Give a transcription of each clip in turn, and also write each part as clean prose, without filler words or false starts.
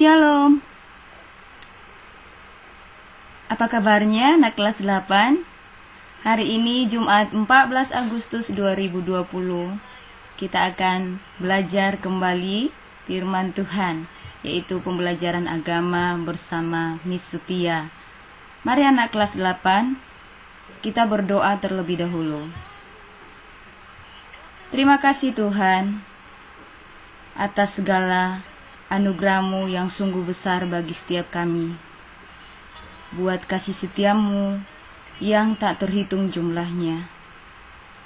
Shalom. Apa kabarnya anak kelas 8? Hari ini Jumat 14 Agustus 2020. Kita akan belajar kembali firman Tuhan, yaitu pembelajaran agama bersama Miss Setia. Mari anak kelas 8, kita berdoa terlebih dahulu. Terima kasih Tuhan atas segala anugerah-Mu yang sungguh besar bagi setiap kami. Buat kasih setiamu yang tak terhitung jumlahnya.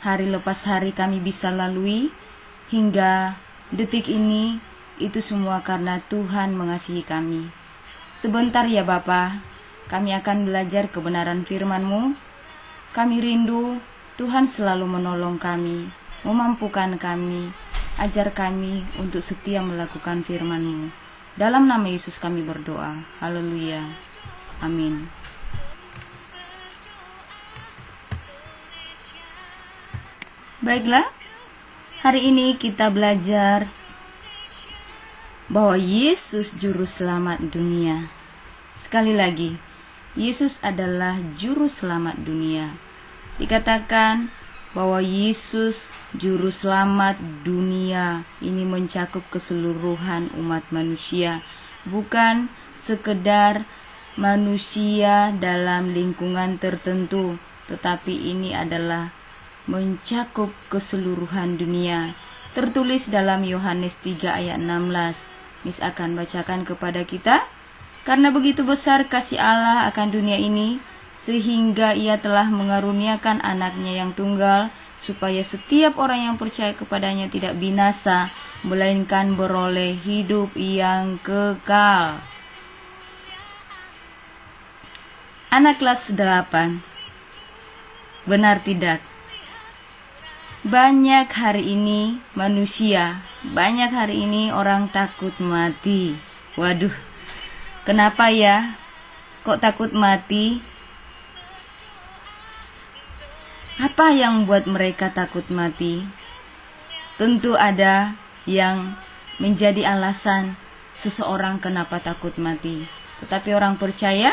Hari lepas hari kami bisa lalui hingga detik ini, itu semua karena Tuhan mengasihi kami. Sebentar ya Bapa, kami akan belajar kebenaran firman-Mu. Kami rindu Tuhan selalu menolong kami, memampukan kami, ajar kami untuk setia melakukan firman-Mu. Dalam nama Yesus kami berdoa. Haleluya. Amin. Baiklah, hari ini kita belajar bahwa Yesus juru selamat dunia. Sekali lagi, Yesus adalah juru selamat dunia. Dikatakan bahwa Yesus juru selamat dunia ini mencakup keseluruhan umat manusia, bukan sekedar manusia dalam lingkungan tertentu, tetapi ini adalah mencakup keseluruhan dunia. Tertulis dalam Yohanes 3 ayat 16. Miss akan bacakan kepada kita. Karena begitu besar kasih Allah akan dunia ini, sehingga Ia telah mengaruniakan anaknya yang tunggal, supaya setiap orang yang percaya kepadanya tidak binasa, melainkan beroleh hidup yang kekal. Anak kelas 8, benar tidak? Banyak hari ini manusia, banyak hari ini orang takut mati. Waduh, kenapa ya? Kok takut mati? Apa yang membuat mereka takut mati? Tentu ada yang menjadi alasan seseorang kenapa takut mati. Tetapi orang percaya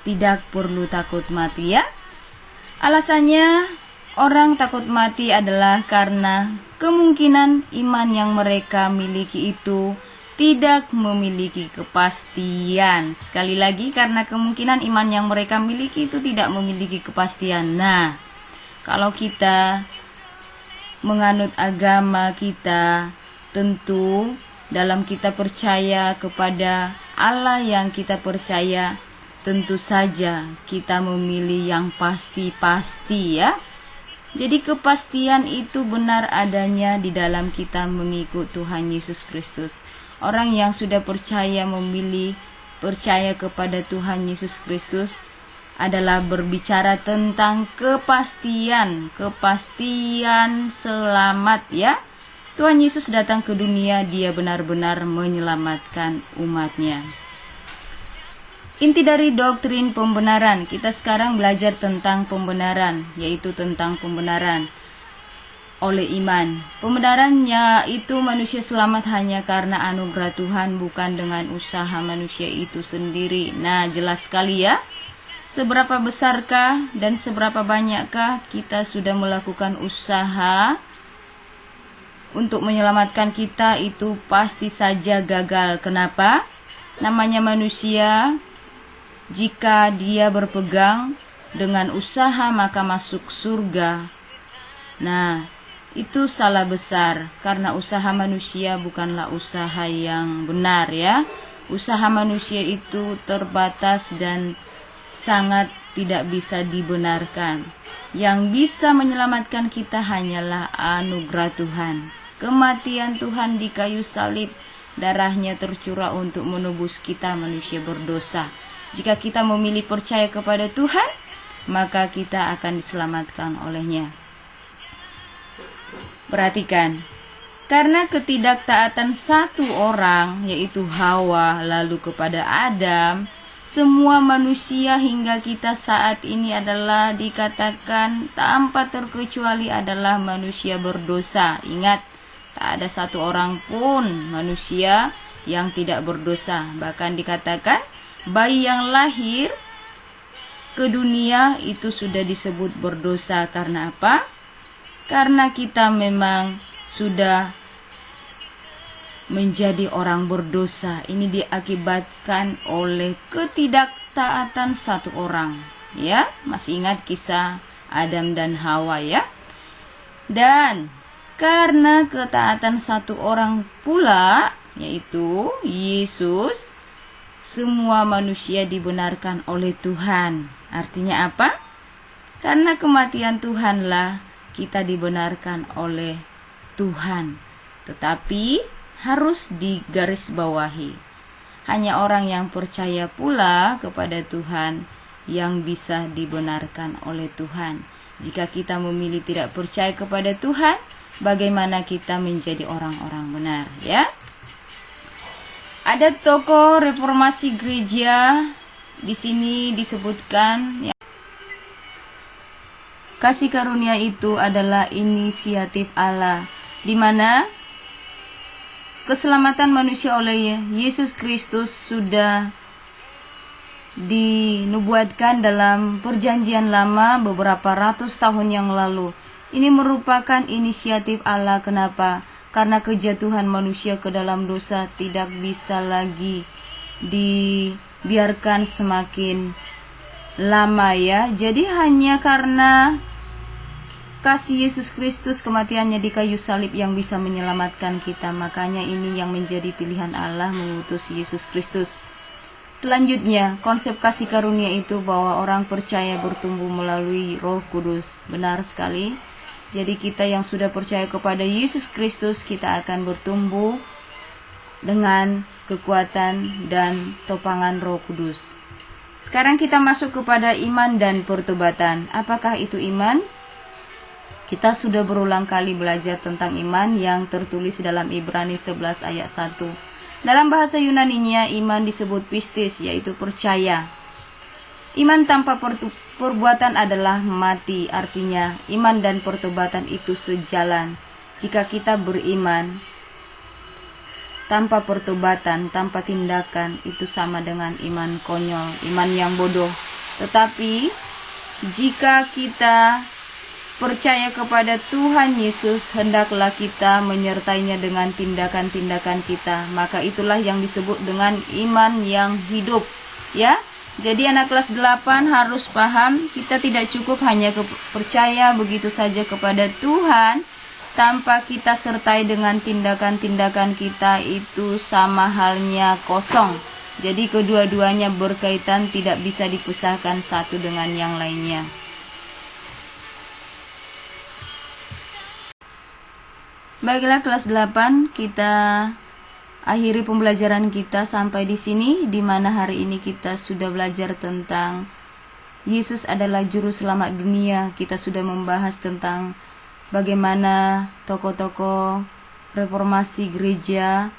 tidak perlu takut mati ya. Alasannya orang takut mati adalah karena kemungkinan iman yang mereka miliki itu tidak memiliki kepastian. Sekali lagi, karena kemungkinan iman yang mereka miliki itu tidak memiliki kepastian. Nah, kalau kita menganut agama kita, tentu dalam kita percaya kepada Allah yang kita percaya, tentu saja kita memilih yang pasti-pasti ya. Jadi kepastian itu benar adanya di dalam kita mengikut Tuhan Yesus Kristus. Orang yang sudah percaya memilih percaya kepada Tuhan Yesus Kristus adalah berbicara tentang kepastian selamat ya. Tuhan Yesus datang ke dunia, Dia benar-benar menyelamatkan umatnya. Inti dari doktrin pembenaran, kita sekarang belajar tentang pembenaran, yaitu tentang pembenaran oleh iman. Pembenarannya itu manusia selamat hanya karena anugerah Tuhan, bukan dengan usaha manusia itu sendiri. Nah, jelas sekali ya. Seberapa besarkah dan seberapa banyakkah kita sudah melakukan usaha untuk menyelamatkan kita, itu pasti saja gagal. Kenapa? Namanya manusia, jika dia berpegang dengan usaha maka masuk surga. Nah, itu salah besar, karena usaha manusia bukanlah usaha yang benar ya. Usaha manusia itu terbatas dan sangat tidak bisa dibenarkan. Yang bisa menyelamatkan kita hanyalah anugerah Tuhan. Kematian Tuhan di kayu salib, darahnya tercurah untuk menebus kita manusia berdosa. Jika kita memilih percaya kepada Tuhan, maka kita akan diselamatkan olehnya. Perhatikan, karena ketidaktaatan satu orang, yaitu Hawa, lalu kepada Adam, semua manusia hingga kita saat ini adalah dikatakan tanpa terkecuali adalah manusia berdosa. Ingat, tak ada satu orang pun manusia yang tidak berdosa. Bahkan dikatakan bayi yang lahir ke dunia itu sudah disebut berdosa. Karena apa? Karena kita memang sudah menjadi orang berdosa. Ini diakibatkan oleh ketidaktaatan satu orang. Ya, masih ingat kisah Adam dan Hawa ya? Dan karena ketaatan satu orang pula, yaitu Yesus, semua manusia dibenarkan oleh Tuhan. Artinya apa? Karena kematian Tuhanlah kita dibenarkan oleh Tuhan. Tetapi harus digarisbawahi, hanya orang yang percaya pula kepada Tuhan yang bisa dibenarkan oleh Tuhan. Jika kita memilih tidak percaya kepada Tuhan, bagaimana kita menjadi orang-orang benar, ya? Ada tokoh reformasi gereja di sini disebutkan ya, kasih karunia itu adalah inisiatif Allah, di mana keselamatan manusia oleh Yesus Kristus sudah dinubuatkan dalam perjanjian lama beberapa ratus tahun yang lalu. Ini merupakan inisiatif Allah. Kenapa? Karena kejatuhan manusia ke dalam dosa tidak bisa lagi dibiarkan semakin lama ya. Jadi hanya karena kasih Yesus Kristus, kematiannya di kayu salib yang bisa menyelamatkan kita. Makanya ini yang menjadi pilihan Allah, mengutus Yesus Kristus. Selanjutnya, konsep kasih karunia itu bahwa orang percaya bertumbuh melalui Roh Kudus. Benar sekali. Jadi kita yang sudah percaya kepada Yesus Kristus, kita akan bertumbuh dengan kekuatan dan topangan Roh Kudus. Sekarang kita masuk kepada iman dan pertobatan. Apakah itu iman? Kita sudah berulang kali belajar tentang iman yang tertulis dalam Ibrani 11 ayat 1. Dalam bahasa Yunaninya, iman disebut pistis, yaitu percaya. Iman tanpa perbuatan adalah mati, artinya iman dan pertobatan itu sejalan. Jika kita beriman tanpa pertobatan, tanpa tindakan, itu sama dengan iman konyol, iman yang bodoh. Tetapi jika kita percaya kepada Tuhan Yesus, hendaklah kita menyertainya dengan tindakan-tindakan kita. Maka itulah yang disebut dengan iman yang hidup, ya. Jadi anak kelas 8 harus paham, kita tidak cukup hanya percaya begitu saja kepada Tuhan tanpa kita sertai dengan tindakan-tindakan kita, itu sama halnya kosong. Jadi kedua-duanya berkaitan, tidak bisa dipisahkan satu dengan yang lainnya. Baiklah kelas 8, kita akhiri pembelajaran kita sampai di sini, di mana hari ini kita sudah belajar tentang Yesus adalah juru selamat dunia. Kita sudah membahas tentang bagaimana tokoh-tokoh reformasi gereja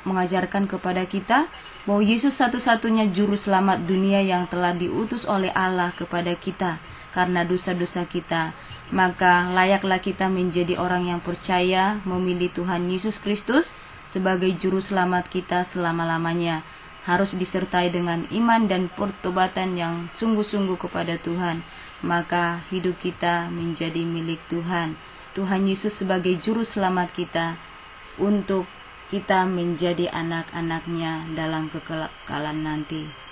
mengajarkan kepada kita bahwa Yesus satu-satunya juru selamat dunia yang telah diutus oleh Allah kepada kita karena dosa-dosa kita. Maka layaklah kita menjadi orang yang percaya, memilih Tuhan Yesus Kristus sebagai juru selamat kita selama-lamanya. Harus disertai dengan iman dan pertobatan yang sungguh-sungguh kepada Tuhan. Maka hidup kita menjadi milik Tuhan. Tuhan Yesus sebagai juru selamat kita, untuk kita menjadi anak-anaknya dalam kekekalan nanti.